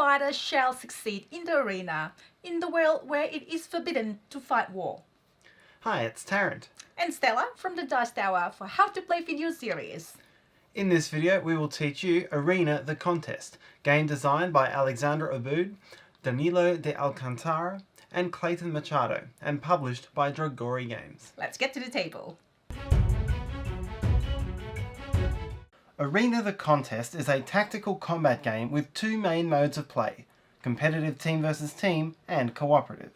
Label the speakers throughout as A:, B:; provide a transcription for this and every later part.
A: fighter shall succeed in the arena, in the world where it is forbidden to fight war.
B: Hi, it's Tarrant.
A: And Stella from the Dice Tower for How to Play video series.
B: In this video we will teach you Arena the Contest, game designed by Alexandra Aboud, Danilo de Alcantara and Clayton Machado, and published by Dragori Games.
A: Let's get to the table.
B: Arena the Contest is a tactical combat game with two main modes of play, competitive team versus team and cooperative.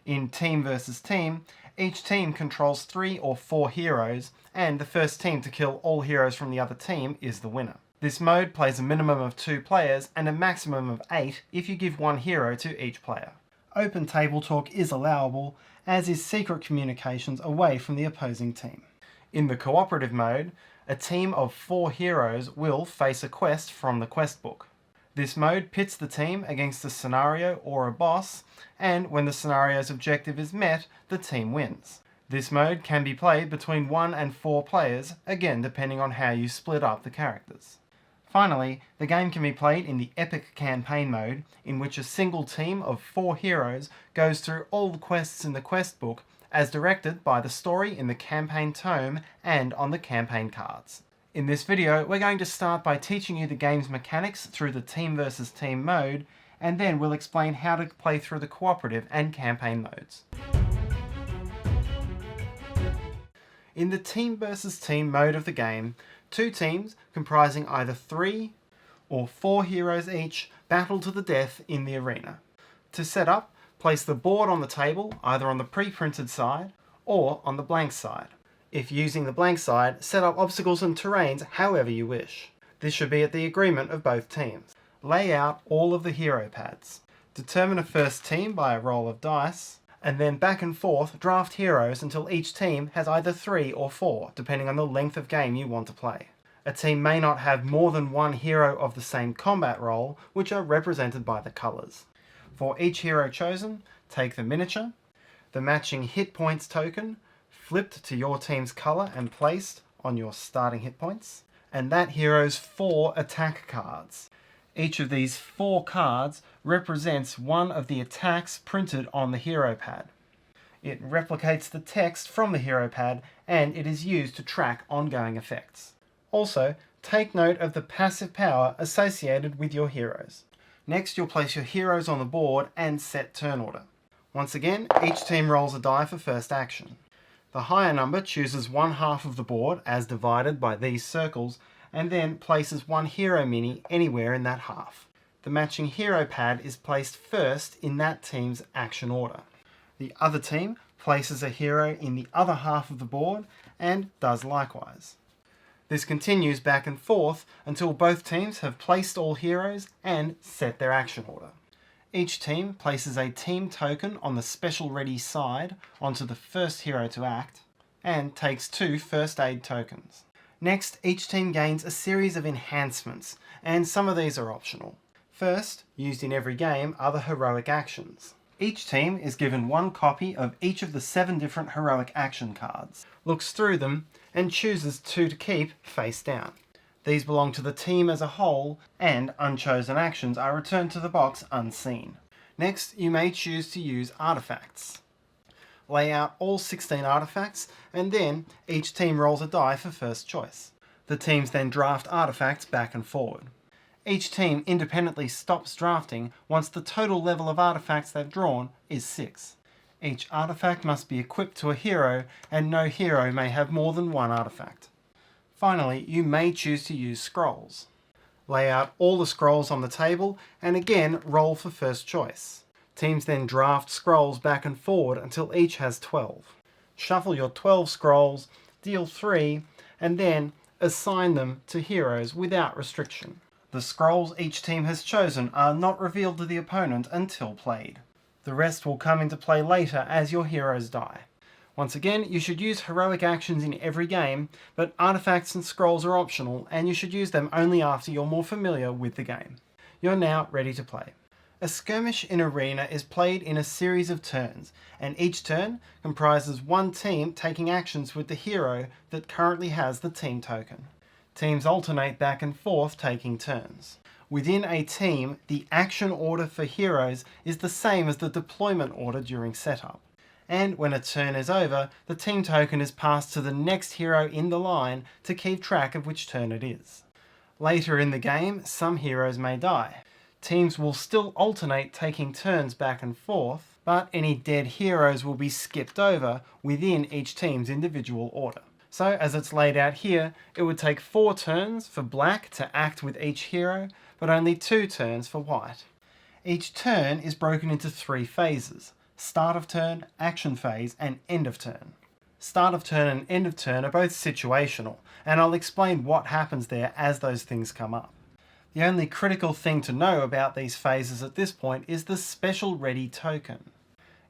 B: In team versus team, each team controls 3 or 4 heroes, and the first team to kill all heroes from the other team is the winner. This mode plays a minimum of 2 players and a maximum of 8 if you give 1 hero to each player. Open table talk is allowable, as is secret communications away from the opposing team. In the cooperative mode, a team of 4 heroes will face a quest from the quest book. This mode pits the team against a scenario or a boss, and when the scenario's objective is met, the team wins. This mode can be played between 1 and 4 players, again depending on how you split up the characters. Finally, the game can be played in the Epic Campaign mode, in which a single team of 4 heroes goes through all the quests in the quest book as directed by the story in the campaign tome and on the campaign cards. In this video, we're going to start by teaching you the game's mechanics through the team versus team mode, and then we'll explain how to play through the cooperative and campaign modes. In the team versus team mode of the game, 2 teams comprising either 3 or 4 heroes each battle to the death in the arena. To set up, place the board on the table, either on the pre-printed side or on the blank side. If using the blank side, set up obstacles and terrains however you wish. This should be at the agreement of both teams. Lay out all of the hero pads. Determine a first team by a roll of dice, and then back and forth draft heroes until each team has either 3 or 4, depending on the length of game you want to play. A team may not have more than 1 hero of the same combat role, which are represented by the colours. For each hero chosen, take the miniature, the matching hit points token, flipped to your team's colour and placed on your starting hit points, and that hero's 4 attack cards. Each of these 4 cards represents one of the attacks printed on the hero pad. It replicates the text from the hero pad, and it is used to track ongoing effects. Also, take note of the passive power associated with your heroes. Next, you'll place your heroes on the board and set turn order. Once again, each team rolls a die for first action. The higher number chooses one half of the board as divided by these circles, and then places 1 hero mini anywhere in that half. The matching hero pad is placed first in that team's action order. The other team places a hero in the other half of the board and does likewise. This continues back and forth until both teams have placed all heroes and set their action order. Each team places a team token on the special ready side onto the first hero to act, and takes 2 first aid tokens. Next, each team gains a series of enhancements, and some of these are optional. First, used in every game, are the heroic actions. Each team is given 1 copy of each of the 7 different heroic action cards, looks through them, and chooses 2 to keep face down. These belong to the team as a whole, and unchosen actions are returned to the box unseen. Next, you may choose to use artifacts. Lay out all 16 artifacts, and then each team rolls a die for first choice. The teams then draft artifacts back and forward. Each team independently stops drafting once the total level of artifacts they've drawn is 6. Each artifact must be equipped to a hero, and no hero may have more than 1 artifact. Finally, you may choose to use scrolls. Lay out all the scrolls on the table, and again roll for first choice. Teams then draft scrolls back and forward until each has 12. Shuffle your 12 scrolls, deal 3, and then assign them to heroes without restriction. The scrolls each team has chosen are not revealed to the opponent until played. The rest will come into play later as your heroes die. Once again, you should use heroic actions in every game, but artifacts and scrolls are optional, and you should use them only after you're more familiar with the game. You're now ready to play. A skirmish in Arena is played in a series of turns, and each turn comprises 1 team taking actions with the hero that currently has the team token. Teams alternate back and forth taking turns. Within a team, the action order for heroes is the same as the deployment order during setup. And when a turn is over, the team token is passed to the next hero in the line to keep track of which turn it is. Later in the game, some heroes may die. Teams will still alternate taking turns back and forth, but any dead heroes will be skipped over within each team's individual order. So as it's laid out here, it would take 4 turns for black to act with each hero, but only 2 turns for white. Each turn is broken into 3 phases: start of turn, action phase, and end of turn. Start of turn and end of turn are both situational, and I'll explain what happens there as those things come up. The only critical thing to know about these phases at this point is the special ready token.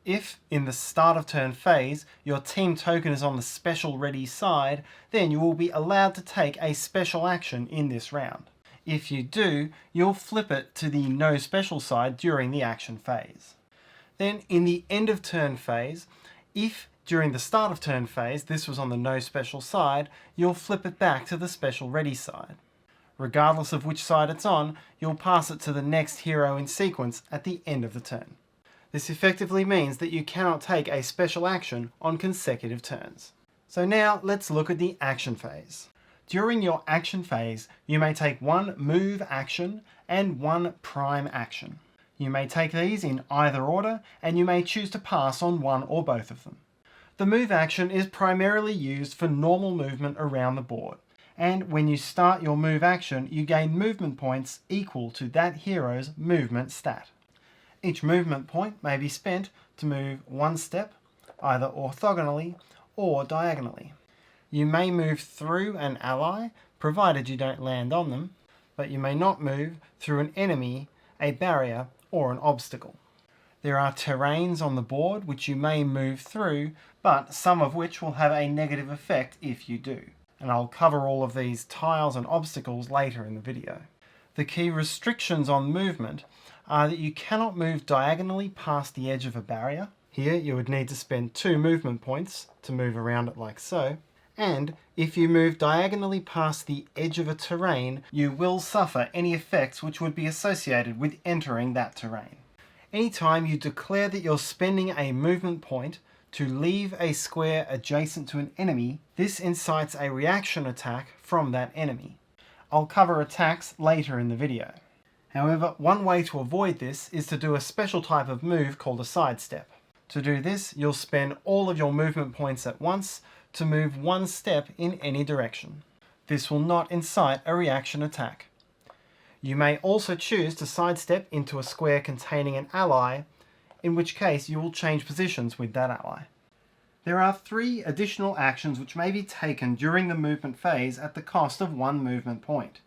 B: If, in the start of turn phase, your team token is on the special ready side, then you will be allowed to take a special action in this round. If you do, you'll flip it to the no special side during the action phase. Then in the end of turn phase, if during the start of turn phase this was on the no special side, you'll flip it back to the special ready side. Regardless of which side it's on, you'll pass it to the next hero in sequence at the end of the turn. This effectively means that you cannot take a special action on consecutive turns. So now let's look at the action phase. During your action phase, you may take 1 move action and 1 prime action. You may take these in either order, and you may choose to pass on one or both of them. The move action is primarily used for normal movement around the board, and when you start your move action, you gain movement points equal to that hero's movement stat. Each movement point may be spent to move 1 step, either orthogonally or diagonally. You may move through an ally, provided you don't land on them, but you may not move through an enemy, a barrier, or an obstacle. There are terrains on the board which you may move through, but some of which will have a negative effect if you do. And I'll cover all of these tiles and obstacles later in the video. The key restrictions on movement are that you cannot move diagonally past the edge of a barrier. Here you would need to spend 2 movement points to move around it like so. And if you move diagonally past the edge of a terrain, you will suffer any effects which would be associated with entering that terrain. Anytime you declare that you're spending a movement point to leave a square adjacent to an enemy, this incites a reaction attack from that enemy. I'll cover attacks later in the video. However, one way to avoid this is to do a special type of move called a sidestep. To do this, you'll spend all of your movement points at once to move 1 step in any direction. This will not incite a reaction attack. You may also choose to sidestep into a square containing an ally, in which case you will change positions with that ally. There are 3 additional actions which may be taken during the movement phase at the cost of 1 movement point.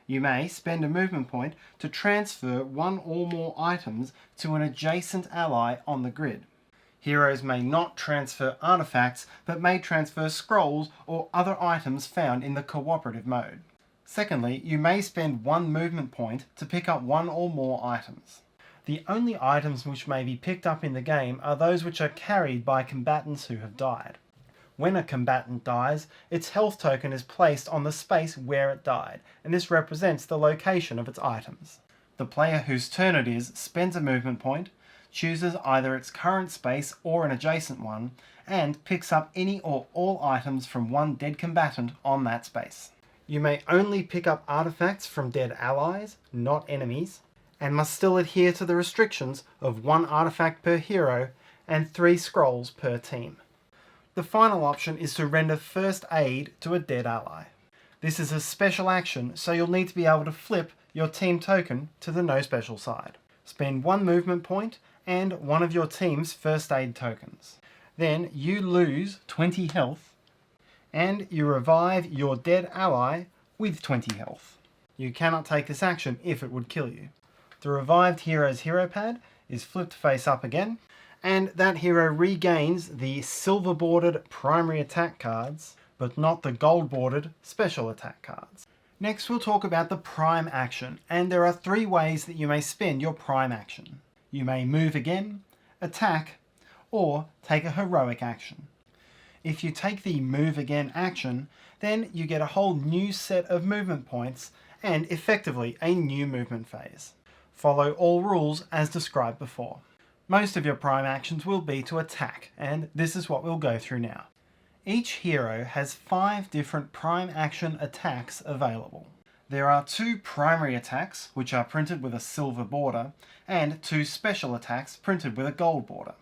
B: You may spend a movement point to transfer 1 or more items to an adjacent ally on the grid. Heroes may not transfer artifacts, but may transfer scrolls or other items found in the cooperative mode. Secondly, you may spend 1 movement point to pick up 1 or more items. The only items which may be picked up in the game are those which are carried by combatants who have died. When a combatant dies, its health token is placed on the space where it died, and this represents the location of its items. The player whose turn it is spends a movement point, chooses either its current space or an adjacent one, and picks up any or all items from 1 dead combatant on that space. You may only pick up artifacts from dead allies, not enemies, and must still adhere to the restrictions of 1 artifact per hero and 3 scrolls per team. The final option is to render first aid to a dead ally. This is a special action, so you'll need to be able to flip your team token to the no special side. Spend 1 movement point and 1 of your team's first aid tokens. Then you lose 20 health and you revive your dead ally with 20 health. You cannot take this action if it would kill you. The revived hero's hero pad is flipped face up again, and that hero regains the silver bordered primary attack cards, but not the gold bordered special attack cards. Next we'll talk about the prime action, and there are 3 ways that you may spend your prime action. You may move again, attack, or take a heroic action. If you take the move again action, then you get a whole new set of movement points and effectively a new movement phase. Follow all rules as described before. Most of your prime actions will be to attack, and this is what we'll go through now. Each hero has 5 different prime action attacks available. There are 2 primary attacks, which are printed with a silver border, and 2 special attacks printed with a gold border.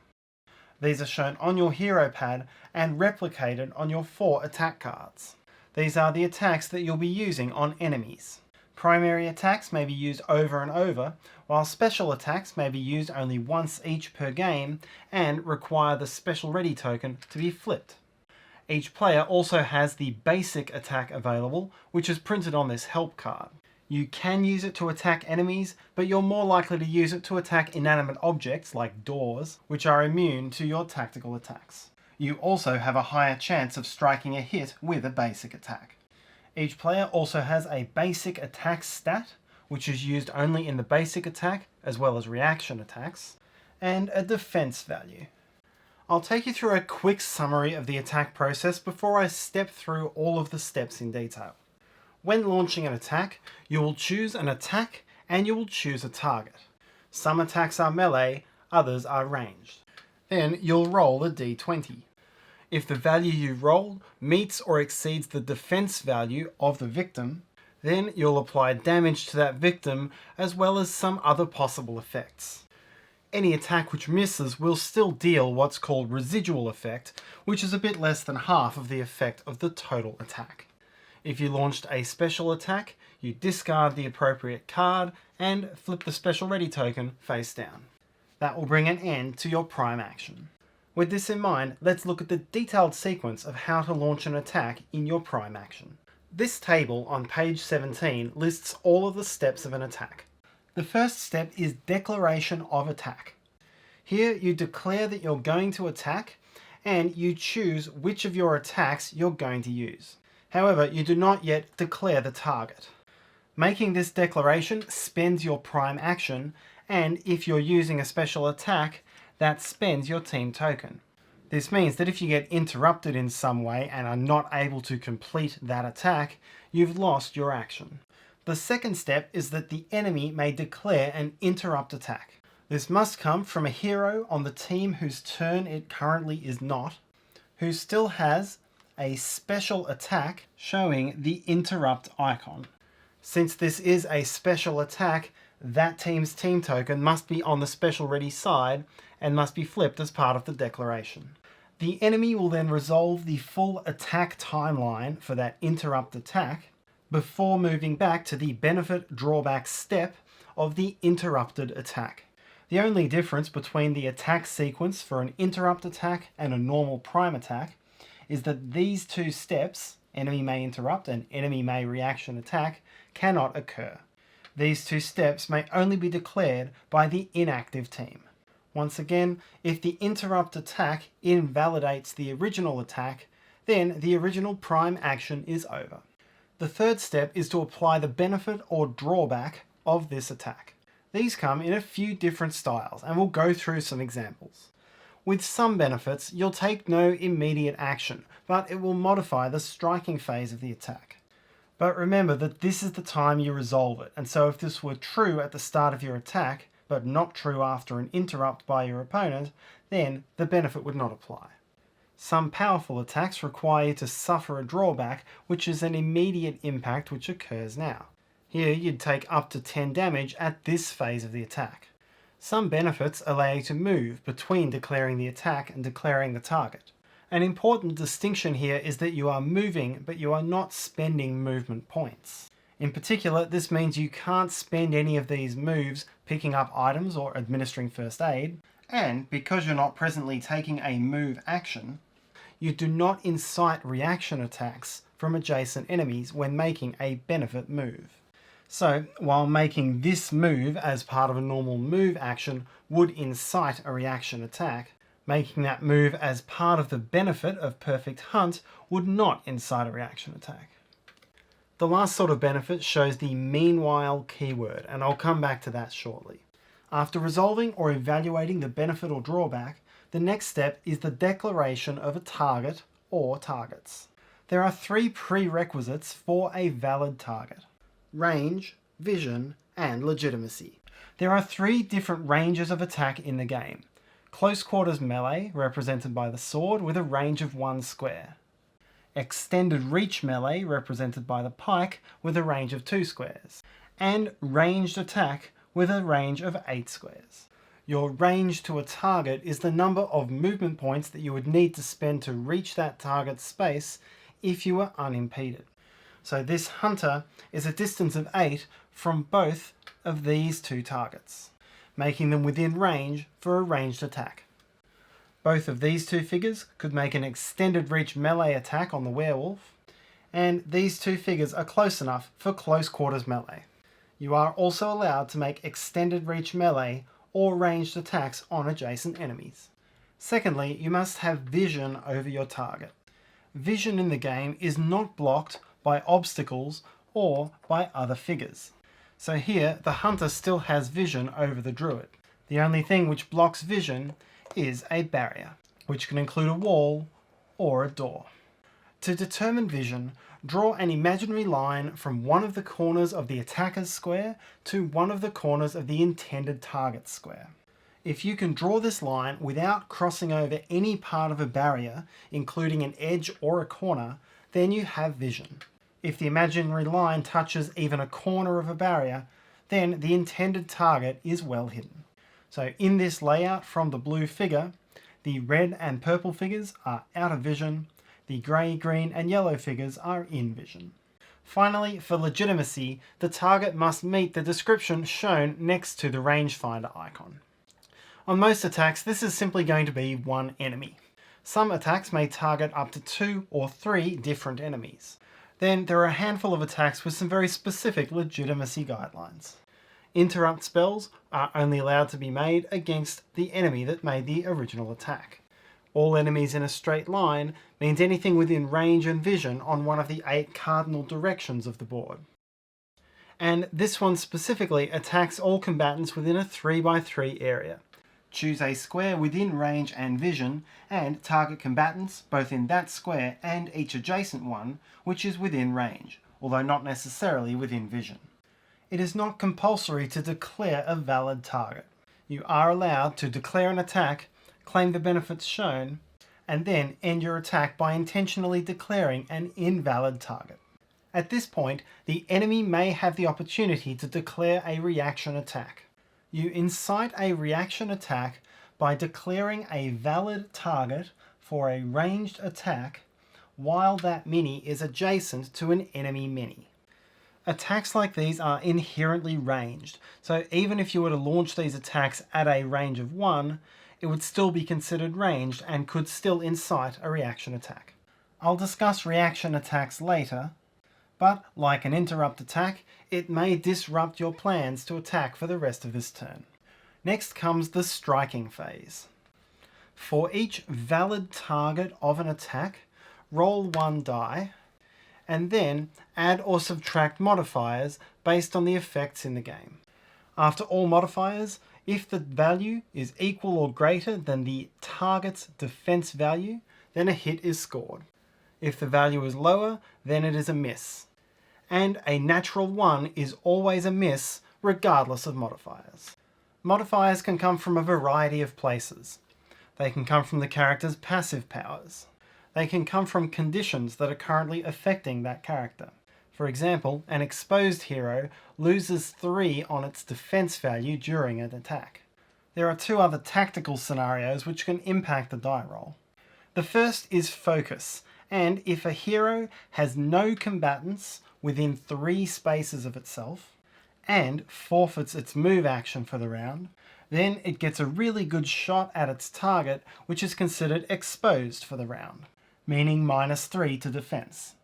B: These are shown on your hero pad and replicated on your 4 attack cards. These are the attacks that you'll be using on enemies. Primary attacks may be used over and over, while special attacks may be used only once each per game and require the special ready token to be flipped. Each player also has the basic attack available, which is printed on this help card. You can use it to attack enemies, but you're more likely to use it to attack inanimate objects like doors, which are immune to your tactical attacks. You also have a higher chance of striking a hit with a basic attack. Each player also has a basic attack stat, which is used only in the basic attack as well as reaction attacks, and a defense value. I'll take you through a quick summary of the attack process before I step through all of the steps in detail. When launching an attack, you will choose an attack and you will choose a target. Some attacks are melee, others are ranged. Then you'll roll a d20. If the value you roll meets or exceeds the defense value of the victim, then you'll apply damage to that victim as well as some other possible effects. Any attack which misses will still deal what's called residual effect, which is a bit less than half of the effect of the total attack. If you launched a special attack, you discard the appropriate card and flip the special ready token face down. That will bring an end to your prime action. With this in mind, let's look at the detailed sequence of how to launch an attack in your prime action. This table on page 17 lists all of the steps of an attack. The first step is declaration of attack. Here you declare that you're going to attack and you choose which of your attacks you're going to use. However, you do not yet declare the target. Making this declaration spends your prime action, and if you're using a special attack, that spends your team token. This means that if you get interrupted in some way and are not able to complete that attack, you've lost your action. The second step is that the enemy may declare an interrupt attack. This must come from a hero on the team whose turn it currently is not, who still has a special attack showing the interrupt icon. Since this is a special attack, that team's team token must be on the special ready side and must be flipped as part of the declaration. The enemy will then resolve the full attack timeline for that interrupt attack before moving back to the benefit drawback step of the interrupted attack. The only difference between the attack sequence for an interrupt attack and a normal prime attack is that these 2 steps, enemy may interrupt and enemy may reaction attack, cannot occur. These 2 steps may only be declared by the inactive team. Once again, if the interrupt attack invalidates the original attack, then the original prime action is over. The third step is to apply the benefit or drawback of this attack. These come in a few different styles, and we'll go through some examples. With some benefits, you'll take no immediate action, but it will modify the striking phase of the attack. But remember that this is the time you resolve it, and so if this were true at the start of your attack, but not true after an interrupt by your opponent, then the benefit would not apply. Some powerful attacks require you to suffer a drawback, which is an immediate impact which occurs now. Here you'd take up to 10 damage at this phase of the attack. Some benefits allow you to move between declaring the attack and declaring the target. An important distinction here is that you are moving, but you are not spending movement points. In particular, this means you can't spend any of these moves picking up items or administering first aid, and because you're not presently taking a move action, you do not incite reaction attacks from adjacent enemies when making a benefit move. So, while making this move as part of a normal move action would incite a reaction attack, making that move as part of the benefit of Perfect Hunt would not incite a reaction attack. The last sort of benefit shows the meanwhile keyword, and I'll come back to that shortly. After resolving or evaluating the benefit or drawback, the next step is the declaration of a target or targets. There are 3 prerequisites for a valid target: range, vision, and legitimacy. There are 3 different ranges of attack in the game. Close quarters melee, represented by the sword with a range of 1 square. Extended reach melee, represented by the pike with a range of 2 squares. And ranged attack with a range of 8 squares. Your range to a target is the number of movement points that you would need to spend to reach that target's space if you were unimpeded. So this hunter is a distance of 8 from both of these 2 targets, making them within range for a ranged attack. Both of these 2 figures could make an extended reach melee attack on the werewolf, and these 2 figures are close enough for close quarters melee. You are also allowed to make extended reach melee or ranged attacks on adjacent enemies. Secondly, you must have vision over your target. Vision in the game is not blocked by obstacles or by other figures. So here, the hunter still has vision over the druid. The only thing which blocks vision is a barrier, which can include a wall or a door. To determine vision, draw an imaginary line from one of the corners of the attacker's square to one of the corners of the intended target's square. If you can draw this line without crossing over any part of a barrier, including an edge or a corner, then you have vision. If the imaginary line touches even a corner of a barrier, then the intended target is well hidden. So in this layout from the blue figure, the red and purple figures are out of vision, the grey, green and yellow figures are in vision. Finally, for legitimacy, the target must meet the description shown next to the rangefinder icon. On most attacks, this is simply going to be one enemy. Some attacks may target up to 2 or 3 different enemies. Then there are a handful of attacks with some very specific legitimacy guidelines. Interrupt spells are only allowed to be made against the enemy that made the original attack. All enemies in a straight line means anything within range and vision on one of the 8 cardinal directions of the board. And this one specifically attacks all combatants within a 3x3 area. Choose a square within range and vision, and target combatants both in that square and each adjacent one, which is within range, although not necessarily within vision. It is not compulsory to declare a valid target. You are allowed to declare an attack, claim the benefits shown, and then end your attack by intentionally declaring an invalid target. At this point, the enemy may have the opportunity to declare a reaction attack. You incite a reaction attack by declaring a valid target for a ranged attack while that mini is adjacent to an enemy mini. Attacks like these are inherently ranged, so even if you were to launch these attacks at a range of 1, it would still be considered ranged and could still incite a reaction attack. I'll discuss reaction attacks later, but like an interrupt attack, it may disrupt your plans to attack for the rest of this turn. Next comes the striking phase. For each valid target of an attack, roll 1 die, and then add or subtract modifiers based on the effects in the game. After all modifiers, if the value is equal or greater than the target's defense value, then a hit is scored. If the value is lower, then it is a miss. And a natural 1 is always a miss regardless of modifiers. Modifiers can come from a variety of places. They can come from the character's passive powers. They can come from conditions that are currently affecting that character. For example, an exposed hero loses 3 on its defense value during an attack. There are 2 other tactical scenarios which can impact the die roll. The first is focus, and if a hero has no combatants within 3 spaces of itself, and forfeits its move action for the round, then it gets a really good shot at its target, which is considered exposed for the round, meaning -3 to defense.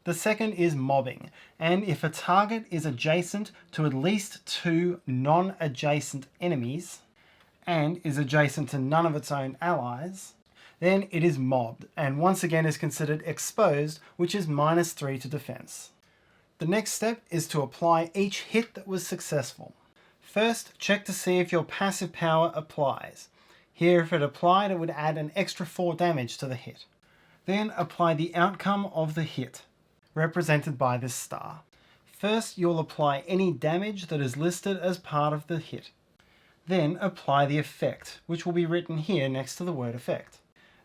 B: The second is mobbing, and if a target is adjacent to at least 2 non-adjacent enemies, and is adjacent to none of its own allies, then it is mobbed, and once again is considered exposed, which is -3 to defense. The next step is to apply each hit that was successful. First, check to see if your passive power applies. Here, if it applied, it would add an extra 4 damage to the hit. Then apply the outcome of the hit, represented by this star. First, you'll apply any damage that is listed as part of the hit. Then apply the effect, which will be written here next to the word effect.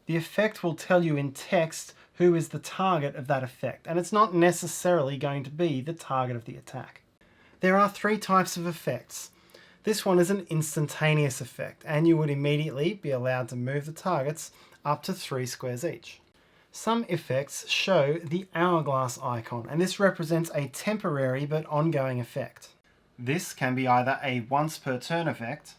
B: The effect will tell you in text who is the target of that effect, and it's not necessarily going to be the target of the attack. There are 3 types of effects. This one is an instantaneous effect, and you would immediately be allowed to move the targets up to 3 squares each. Some effects show the hourglass icon, and this represents a temporary but ongoing effect. This can be either a once per turn effect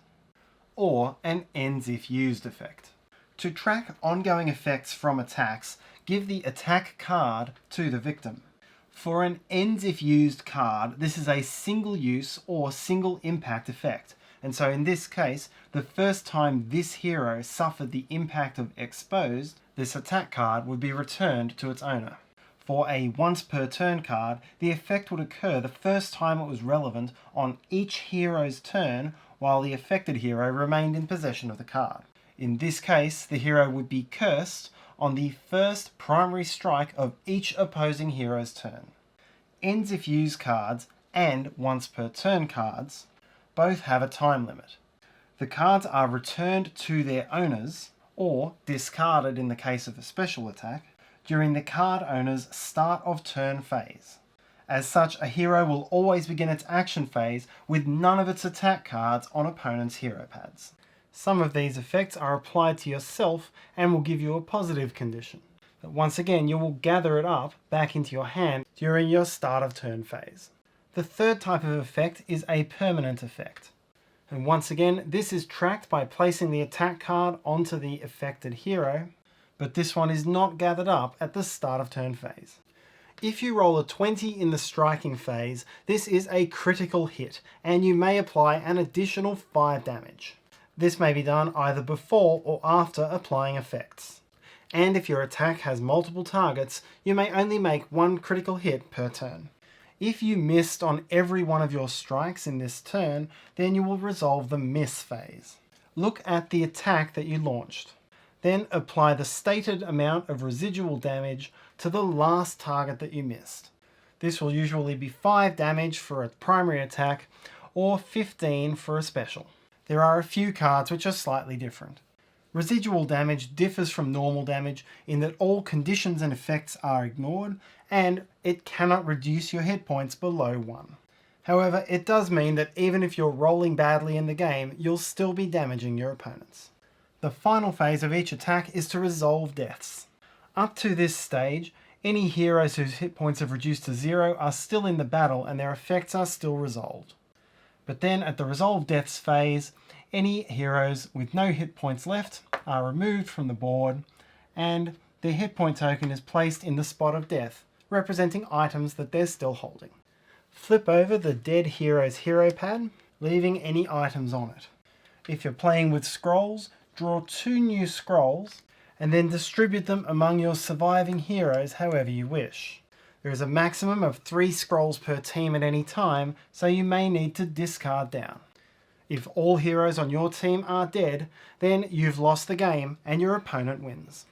B: or an ends if used effect. To track ongoing effects from attacks, give the attack card to the victim. For an ends if used card, this is a single use or single impact effect. And so in this case, the first time this hero suffered the impact of exposed, this attack card would be returned to its owner. For a once per turn card, the effect would occur the first time it was relevant on each hero's turn while the affected hero remained in possession of the card. In this case, the hero would be cursed on the first primary strike of each opposing hero's turn. Ends if used cards and once per turn cards both have a time limit. The cards are returned to their owners, or discarded in the case of a special attack, during the card owner's start of turn phase. As such, a hero will always begin its action phase with none of its attack cards on opponent's hero pads. Some of these effects are applied to yourself and will give you a positive condition. But once again, you will gather it up back into your hand during your start of turn phase. The third type of effect is a permanent effect. And once again, this is tracked by placing the attack card onto the affected hero, but this one is not gathered up at the start of turn phase. If you roll a 20 in the striking phase, this is a critical hit, and you may apply an additional 5 damage. This may be done either before or after applying effects. And if your attack has multiple targets, you may only make 1 critical hit per turn. If you missed on every one of your strikes in this turn, then you will resolve the miss phase. Look at the attack that you launched. Then apply the stated amount of residual damage to the last target that you missed. This will usually be 5 damage for a primary attack or 15 for a special. There are a few cards which are slightly different. Residual damage differs from normal damage in that all conditions and effects are ignored, and it cannot reduce your hit points below 1. However, it does mean that even if you're rolling badly in the game, you'll still be damaging your opponents. The final phase of each attack is to resolve deaths. Up to this stage, any heroes whose hit points have reduced to 0 are still in the battle and their effects are still resolved. But then at the resolve deaths phase, any heroes with no hit points left are removed from the board and their hit point token is placed in the spot of death, representing items that they're still holding. Flip over the dead hero's hero pad, leaving any items on it. If you're playing with scrolls, draw 2 new scrolls and then distribute them among your surviving heroes however you wish. There is a maximum of 3 scrolls per team at any time, so you may need to discard down. If all heroes on your team are dead, then you've lost the game and your opponent wins.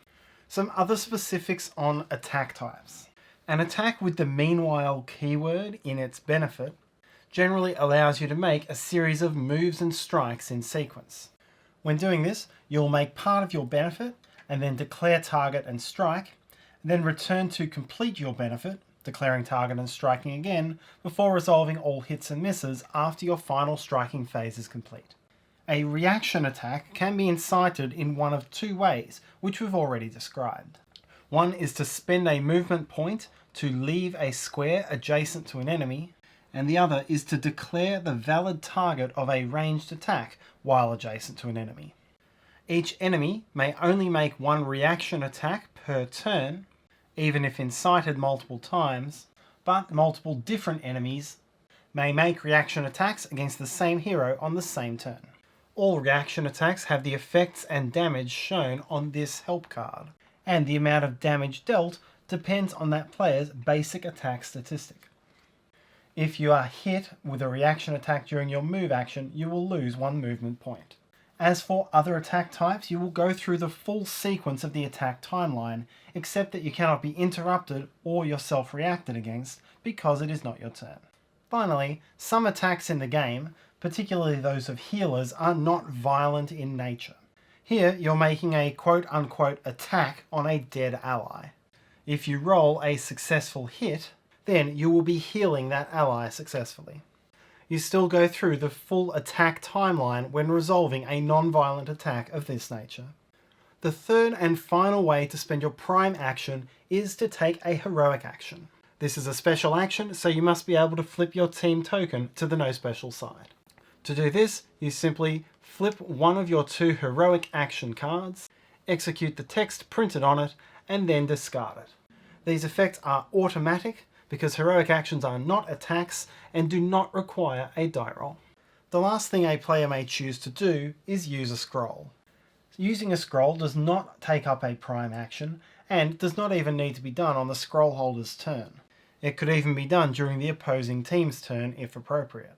B: Some other specifics on attack types. An attack with the meanwhile keyword in its benefit generally allows you to make a series of moves and strikes in sequence. When doing this, you'll make part of your benefit and then declare target and strike, then return to complete your benefit, declaring target and striking again, before resolving all hits and misses after your final striking phase is complete. A reaction attack can be incited in one of 2 ways, which we've already described. One is to spend a movement point to leave a square adjacent to an enemy, and the other is to declare the valid target of a ranged attack while adjacent to an enemy. Each enemy may only make 1 reaction attack per turn, even if incited multiple times, but multiple different enemies may make reaction attacks against the same hero on the same turn. All reaction attacks have the effects and damage shown on this help card, and the amount of damage dealt depends on that player's basic attack statistic. If you are hit with a reaction attack during your move action, you will lose 1 movement point. As for other attack types, you will go through the full sequence of the attack timeline, except that you cannot be interrupted or yourself reacted against because it is not your turn. Finally, some attacks in the game, particularly those of healers, are not violent in nature. Here, you're making a quote-unquote attack on a dead ally. If you roll a successful hit, then you will be healing that ally successfully. You still go through the full attack timeline when resolving a non-violent attack of this nature. The third and final way to spend your prime action is to take a heroic action. This is a special action, so you must be able to flip your team token to the no special side. To do this, you simply flip one of your 2 heroic action cards, execute the text printed on it, and then discard it. These effects are automatic because heroic actions are not attacks and do not require a die roll. The last thing a player may choose to do is use a scroll. Using a scroll does not take up a prime action and does not even need to be done on the scroll holder's turn. It could even be done during the opposing team's turn if appropriate.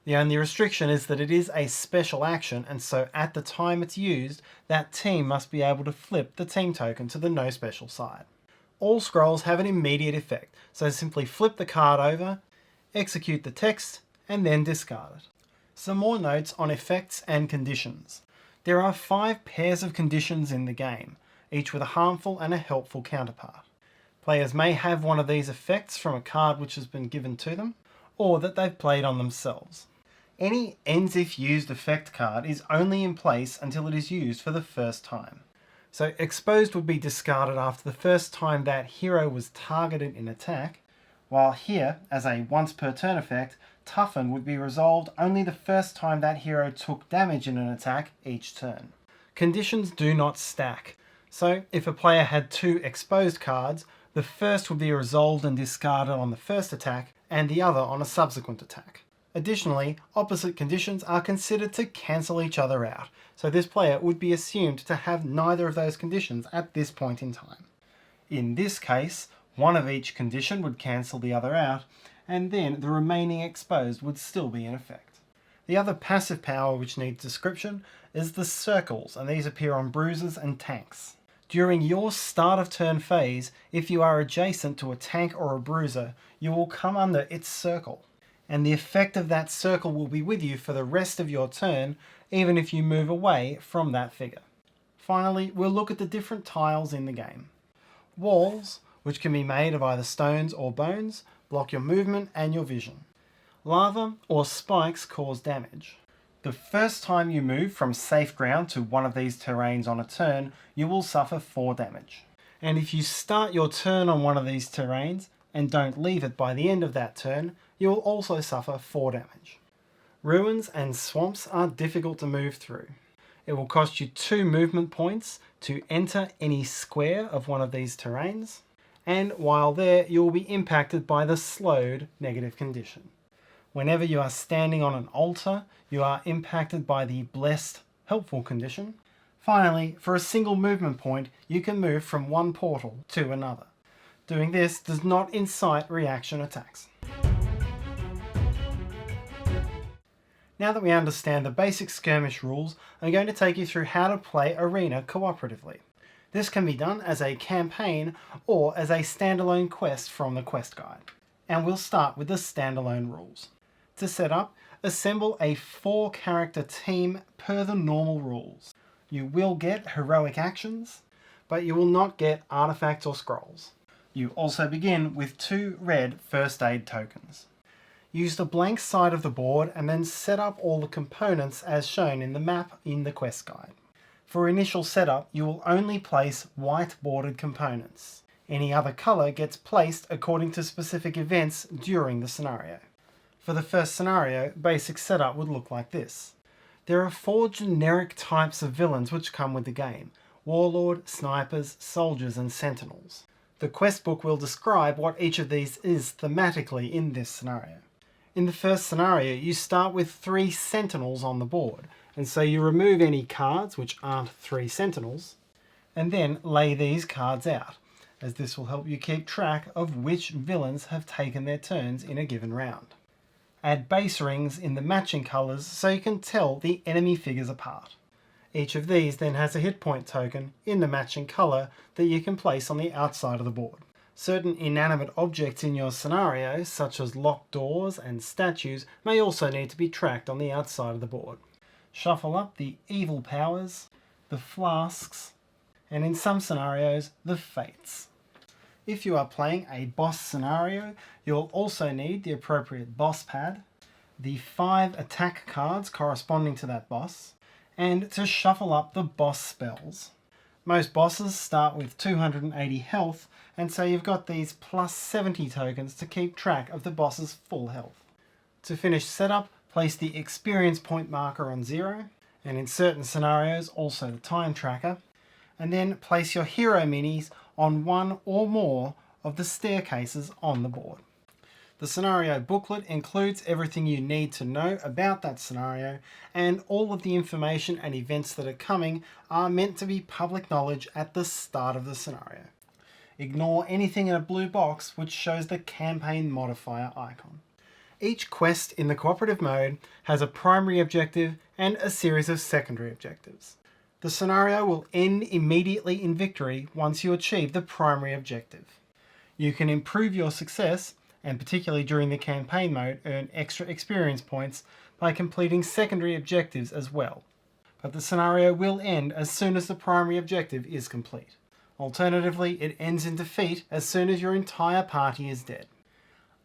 B: The only restriction is that it is a special action, and so at the time it's used, that team must be able to flip the team token to the no special side. All scrolls have an immediate effect, so simply flip the card over, execute the text, and then discard it. Some more notes on effects and conditions. There are 5 pairs of conditions in the game, each with a harmful and a helpful counterpart. Players may have one of these effects from a card which has been given to them, or that they've played on themselves. Any ends if used effect card is only in place until it is used for the first time. So exposed would be discarded after the first time that hero was targeted in attack, while here, as a once per turn effect, toughen would be resolved only the first time that hero took damage in an attack each turn. Conditions do not stack, so if a player had 2 exposed cards, the first would be resolved and discarded on the first attack, and the other on a subsequent attack. Additionally, opposite conditions are considered to cancel each other out, so this player would be assumed to have neither of those conditions at this point in time. In this case, one of each condition would cancel the other out, and then the remaining exposed would still be in effect. The other passive power which needs description is the circles, and these appear on bruisers and tanks. During your start of turn phase, if you are adjacent to a tank or a bruiser, you will come under its circle, and the effect of that circle will be with you for the rest of your turn, even if you move away from that figure. Finally, we'll look at the different tiles in the game. Walls, which can be made of either stones or bones, block your movement and your vision. Lava or spikes cause damage. The first time you move from safe ground to one of these terrains on a turn, you will suffer 4 damage. And if you start your turn on one of these terrains and don't leave it by the end of that turn, you will also suffer 4 damage. Ruins and swamps are difficult to move through. It will cost you 2 movement points to enter any square of one of these terrains, and while there you will be impacted by the slowed negative condition. Whenever you are standing on an altar, you are impacted by the blessed helpful condition. Finally, for a single movement point, you can move from one portal to another. Doing this does not incite reaction attacks. Now that we understand the basic skirmish rules, I'm going to take you through how to play Arena cooperatively. This can be done as a campaign or as a standalone quest from the quest guide. And we'll start with the standalone rules. To set up, assemble a 4-character team per the normal rules. You will get heroic actions, but you will not get artifacts or scrolls. You also begin with 2 red first aid tokens. Use the blank side of the board and then set up all the components as shown in the map in the quest guide. For initial setup, you will only place white bordered components. Any other colour gets placed according to specific events during the scenario. For the first scenario, basic setup would look like this. There are 4 generic types of villains which come with the game: Warlord, Snipers, Soldiers and Sentinels. The quest book will describe what each of these is thematically in this scenario. In the first scenario, you start with 3 Sentinels on the board, and so you remove any cards which aren't 3 Sentinels, and then lay these cards out, as this will help you keep track of which villains have taken their turns in a given round. Add base rings in the matching colours so you can tell the enemy figures apart. Each of these then has a hit point token in the matching colour that you can place on the outside of the board. Certain inanimate objects in your scenario, such as locked doors and statues, may also need to be tracked on the outside of the board. Shuffle up the evil powers, the flasks, and in some scenarios, the fates. If you are playing a boss scenario, you'll also need the appropriate boss pad, the 5 attack cards corresponding to that boss, and to shuffle up the boss spells. Most bosses start with 280 health, and so you've got these plus 70 tokens to keep track of the boss's full health. To finish setup, place the experience point marker on 0, and in certain scenarios also the time tracker, and then place your hero minis on one or more of the staircases on the board. The scenario booklet includes everything you need to know about that scenario, and all of the information and events that are coming are meant to be public knowledge at the start of the scenario. Ignore anything in a blue box which shows the campaign modifier icon. Each quest in the cooperative mode has a primary objective and a series of secondary objectives. The scenario will end immediately in victory once you achieve the primary objective. You can improve your success, and particularly during the campaign mode, earn extra experience points by completing secondary objectives as well. But the scenario will end as soon as the primary objective is complete. Alternatively, it ends in defeat as soon as your entire party is dead.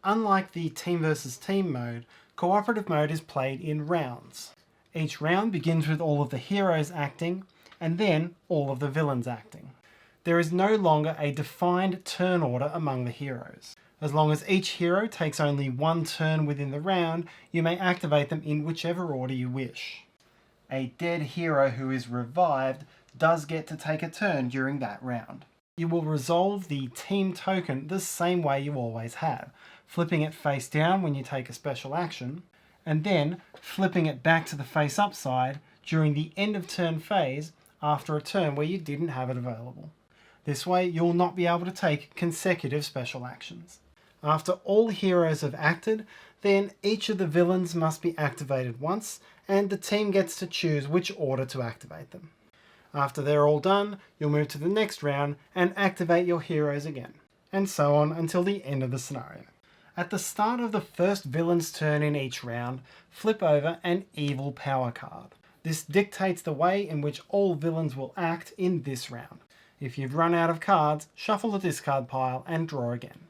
B: Unlike the team versus team mode, cooperative mode is played in rounds. Each round begins with all of the heroes acting, and then all of the villains acting. There is no longer a defined turn order among the heroes. As long as each hero takes only one turn within the round, you may activate them in whichever order you wish. A dead hero who is revived does get to take a turn during that round. You will resolve the team token the same way you always have, flipping it face down when you take a special action, and then flipping it back to the face up side during the end of turn phase after a turn where you didn't have it available. This way you'll not be able to take consecutive special actions. After all heroes have acted, then each of the villains must be activated once, and the team gets to choose which order to activate them. After they're all done, you'll move to the next round and activate your heroes again, and so on until the end of the scenario. At the start of the first villain's turn in each round, flip over an evil power card. This dictates the way in which all villains will act in this round. If you've run out of cards, shuffle the discard pile and draw again.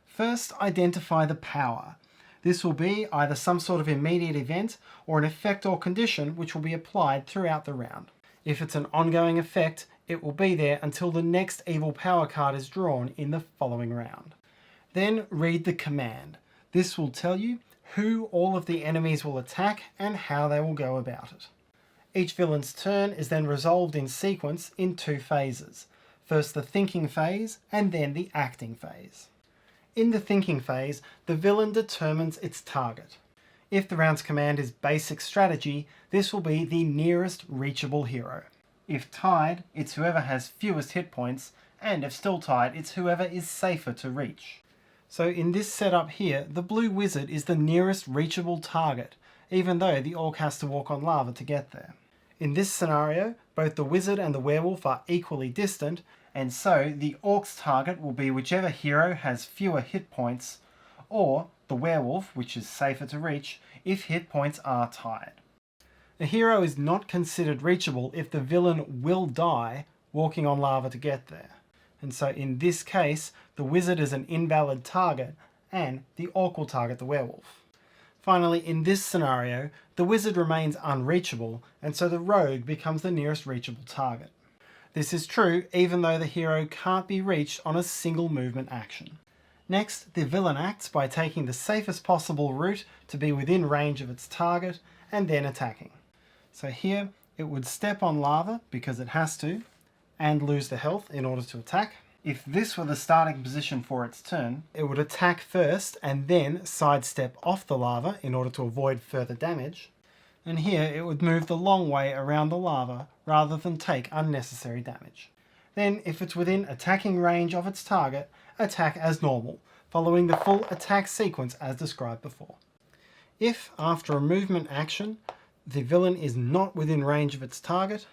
B: First, identify the power. This will be either some sort of immediate event or an effect or condition which will be applied throughout the round. If it's an ongoing effect, it will be there until the next evil power card is drawn in the following round. Then read the command. This will tell you who all of the enemies will attack and how they will go about it. Each villain's turn is then resolved in sequence in 2 phases. First the thinking phase and then the acting phase. In the thinking phase, the villain determines its target. If the round's command is basic strategy, this will be the nearest reachable hero. If tied, it's whoever has fewest hit points, and if still tied, it's whoever is safer to reach. So in this setup here, the blue wizard is the nearest reachable target, even though the orc has to walk on lava to get there. In this scenario, both the wizard and the werewolf are equally distant, and so the orc's target will be whichever hero has fewer hit points, or the werewolf, which is safer to reach, if hit points are tied. A hero is not considered reachable if the villain will die walking on lava to get there. And so in this case, the wizard is an invalid target, and the orc will target the werewolf. Finally, in this scenario, the wizard remains unreachable, and so the rogue becomes the nearest reachable target. This is true even though the hero can't be reached on a single movement action. Next, the villain acts by taking the safest possible route to be within range of its target, and then attacking. So here, it would step on lava because it has to, and lose the health in order to attack. If this were the starting position for its turn, it would attack first and then sidestep off the lava in order to avoid further damage. And here it would move the long way around the lava rather than take unnecessary damage. Then, if it's within attacking range of its target, attack as normal, following the full attack sequence as described before. If, after a movement action, the villain is not within range of its target,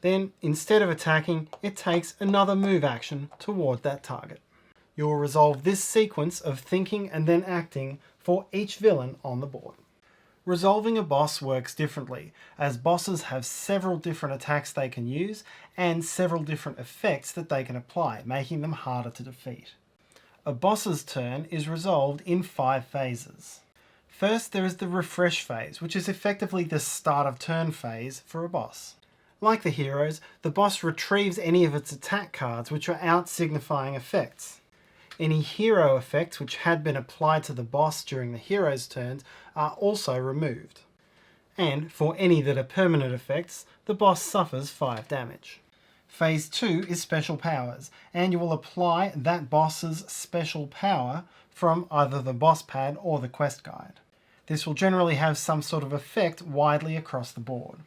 B: Then, instead of attacking, it takes another move action toward that target. You will resolve this sequence of thinking and then acting for each villain on the board. Resolving a boss works differently, as bosses have several different attacks they can use and several different effects that they can apply, making them harder to defeat. A boss's turn is resolved in 5 phases. First, there is the refresh phase, which is effectively the start of turn phase for a boss. Like the heroes, the boss retrieves any of its attack cards which are out signifying effects. Any hero effects which had been applied to the boss during the hero's turns are also removed. And for any that are permanent effects, the boss suffers 5 damage. Phase 2 is special powers, and you will apply that boss's special power from either the boss pad or the quest guide. This will generally have some sort of effect widely across the board.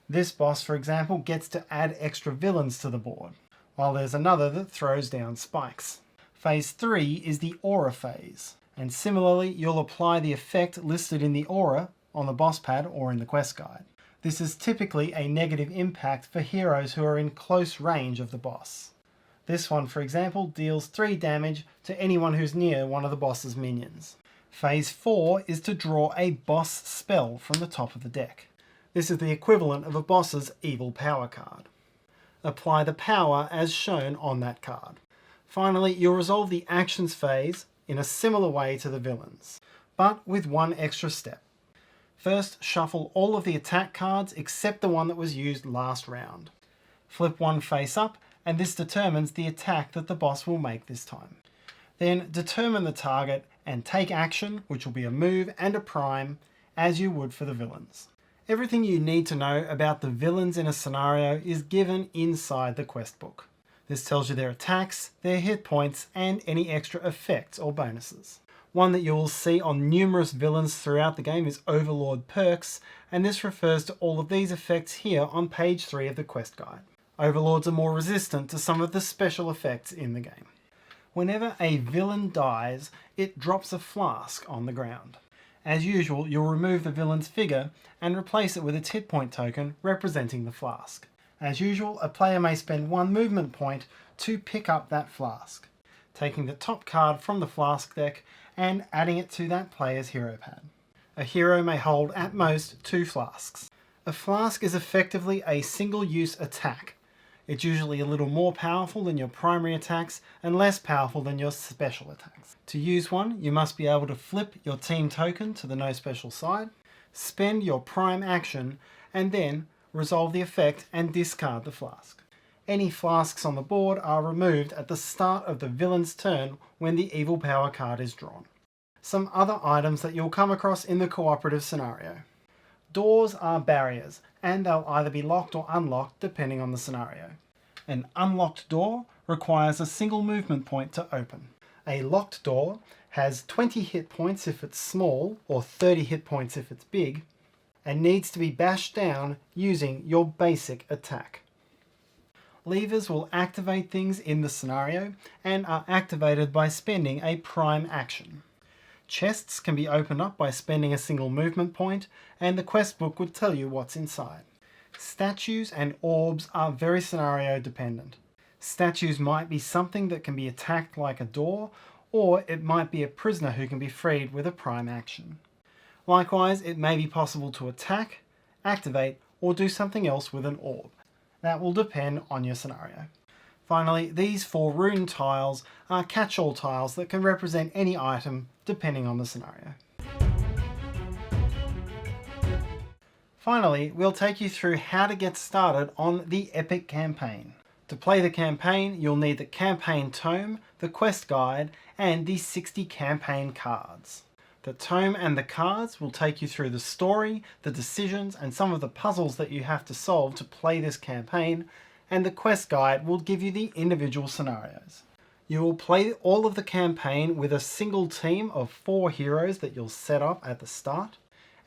B: This boss, for example, gets to add extra villains to the board, while there's another that throws down spikes. Phase 3 is the aura phase, and similarly you'll apply the effect listed in the aura on the boss pad or in the quest guide. This is typically a negative impact for heroes who are in close range of the boss. This one, for example, deals 3 damage to anyone who's near one of the boss's minions. Phase 4 is to draw a boss spell from the top of the deck. This is the equivalent of a boss's evil power card. Apply the power as shown on that card. Finally, you'll resolve the actions phase in a similar way to the villains, but with one extra step. First, shuffle all of the attack cards except the one that was used last round. Flip one face up, and this determines the attack that the boss will make this time. Then determine the target and take action, which will be a move and a prime, as you would for the villains. Everything you need to know about the villains in a scenario is given inside the quest book. This tells you their attacks, their hit points, and any extra effects or bonuses. One that you will see on numerous villains throughout the game is Overlord perks, and this refers to all of these effects here on page 3 of the quest guide. Overlords are more resistant to some of the special effects in the game. Whenever a villain dies, it drops a flask on the ground. As usual, you'll remove the villain's figure and replace it with its hit point token representing the flask. As usual, a player may spend 1 movement point to pick up that flask, taking the top card from the flask deck and adding it to that player's hero pad. A hero may hold at most 2 flasks. A flask is effectively a single-use attack. It's usually a little more powerful than your primary attacks and less powerful than your special attacks. To use one, you must be able to flip your team token to the no special side, spend your prime action, and then resolve the effect and discard the flask. Any flasks on the board are removed at the start of the villain's turn when the evil power card is drawn. Some other items that you'll come across in the cooperative scenario. Doors are barriers, and they'll either be locked or unlocked depending on the scenario. An unlocked door requires a single movement point to open. A locked door has 20 hit points if it's small, or 30 hit points if it's big, and needs to be bashed down using your basic attack. Levers will activate things in the scenario and are activated by spending a prime action. Chests can be opened up by spending a single movement point, and the quest book would tell you what's inside. Statues and orbs are very scenario dependent. Statues might be something that can be attacked like a door, or it might be a prisoner who can be freed with a prime action. Likewise, it may be possible to attack, activate, or do something else with an orb. That will depend on your scenario. Finally, these 4 rune tiles are catch-all tiles that can represent any item depending on the scenario. Finally, we'll take you through how to get started on the Epic campaign. To play the campaign, you'll need the campaign tome, the quest guide, and the 60 campaign cards. The tome and the cards will take you through the story, the decisions, and some of the puzzles that you have to solve to play this campaign, and the quest guide will give you the individual scenarios. You will play all of the campaign with a single team of 4 heroes that you'll set up at the start,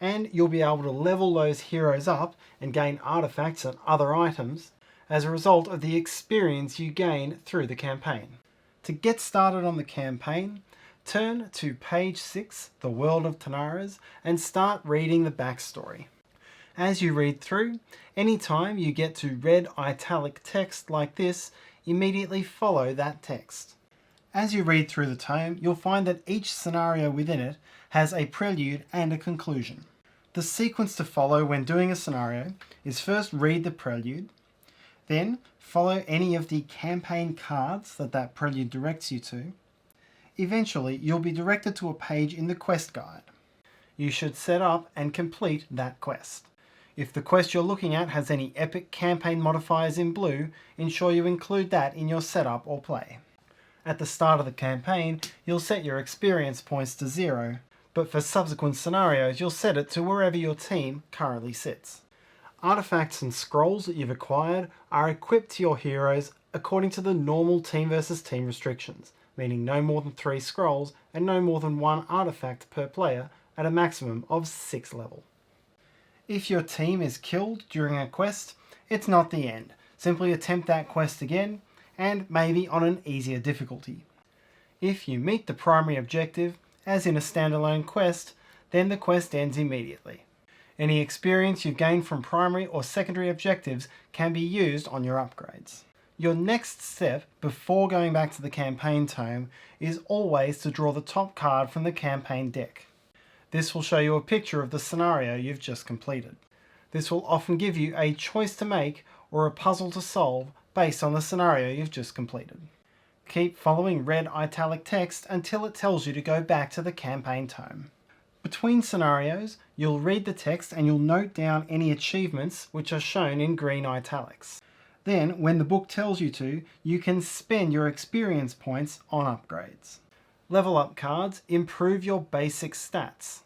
B: and you'll be able to level those heroes up and gain artifacts and other items as a result of the experience you gain through the campaign. To get started on the campaign, turn to page 6, The World of Tanaras, and start reading the backstory. As you read through, anytime you get to red italic text like this, immediately follow that text. As you read through the tome, you'll find that each scenario within it has a prelude and a conclusion. The sequence to follow when doing a scenario is first read the prelude, then follow any of the campaign cards that prelude directs you to. Eventually, you'll be directed to a page in the quest guide. You should set up and complete that quest. If the quest you're looking at has any epic campaign modifiers in blue, ensure you include that in your setup or play. At the start of the campaign, you'll set your experience points to 0, but for subsequent scenarios you'll set it to wherever your team currently sits. Artifacts and scrolls that you've acquired are equipped to your heroes according to the normal team versus team restrictions, meaning no more than 3 scrolls and no more than 1 artifact per player at a maximum of 6 level. If your team is killed during a quest, it's not the end. Simply attempt that quest again, and maybe on an easier difficulty. If you meet the primary objective, as in a standalone quest, then the quest ends immediately. Any experience you've gained from primary or secondary objectives can be used on your upgrades. Your next step before going back to the campaign tome is always to draw the top card from the campaign deck. This will show you a picture of the scenario you've just completed. This will often give you a choice to make or a puzzle to solve based on the scenario you've just completed. Keep following red italic text until it tells you to go back to the campaign tome. Between scenarios, you'll read the text and you'll note down any achievements which are shown in green italics. Then, when the book tells you to, you can spend your experience points on upgrades. Level up cards improve your basic stats.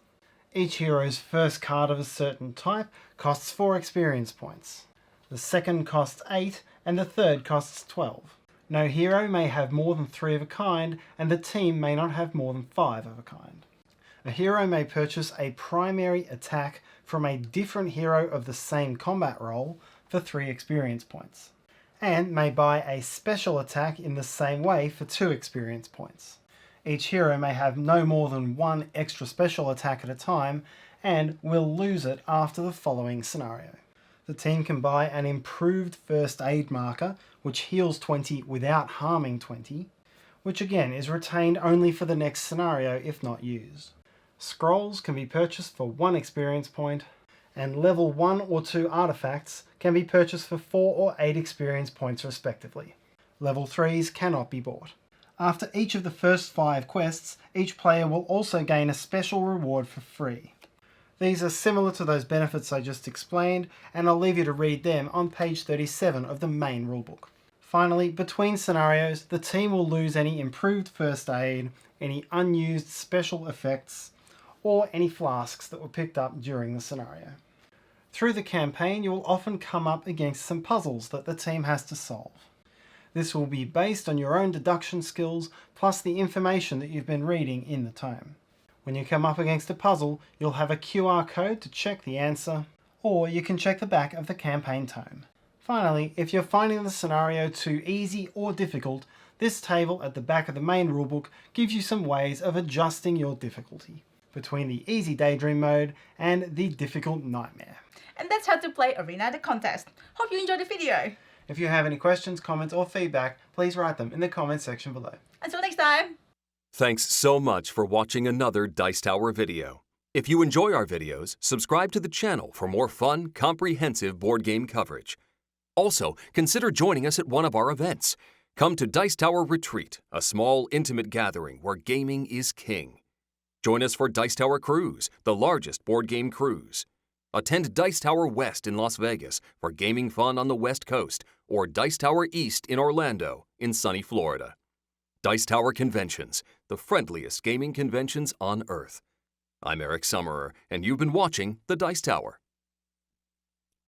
B: Each hero's first card of a certain type costs 4 experience points. The second costs 8 and the third costs 12. No hero may have more than 3 of a kind and the team may not have more than 5 of a kind. A hero may purchase a primary attack from a different hero of the same combat role for 3 experience points, and may buy a special attack in the same way for 2 experience points. Each hero may have no more than 1 extra special attack at a time and will lose it after the following scenario. The team can buy an improved first aid marker, which heals 20 without harming 20, which again is retained only for the next scenario if not used. Scrolls can be purchased for 1 experience point, and level 1 or 2 artifacts can be purchased for 4 or 8 experience points respectively. Level 3s cannot be bought. After each of the first 5 quests, each player will also gain a special reward for free. These are similar to those benefits I just explained, and I'll leave you to read them on page 37 of the main rulebook. Finally, between scenarios, the team will lose any improved first aid, any unused special effects, or any flasks that were picked up during the scenario. Through the campaign, you will often come up against some puzzles that the team has to solve. This will be based on your own deduction skills, plus the information that you've been reading in the tome. When you come up against a puzzle, you'll have a QR code to check the answer, or you can check the back of the campaign tome. Finally, if you're finding the scenario too easy or difficult, this table at the back of the main rulebook gives you some ways of adjusting your difficulty between the easy daydream mode and the difficult nightmare.
A: And that's how to play Arena the Contest. Hope you enjoyed the video.
B: If you have any questions, comments or feedback, please write them in the comments section below.
A: Until next time.
C: Thanks so much for watching another Dice Tower video. If you enjoy our videos, subscribe to the channel for more fun, comprehensive board game coverage. Also, consider joining us at one of our events. Come to Dice Tower Retreat, a small, intimate gathering where gaming is king. Join us for Dice Tower Cruise, the largest board game cruise. Attend Dice Tower West in Las Vegas for gaming fun on the West Coast, or Dice Tower East in Orlando, in sunny Florida. Dice Tower Conventions, the friendliest gaming conventions on Earth. I'm Eric Summerer, and you've been watching The Dice Tower.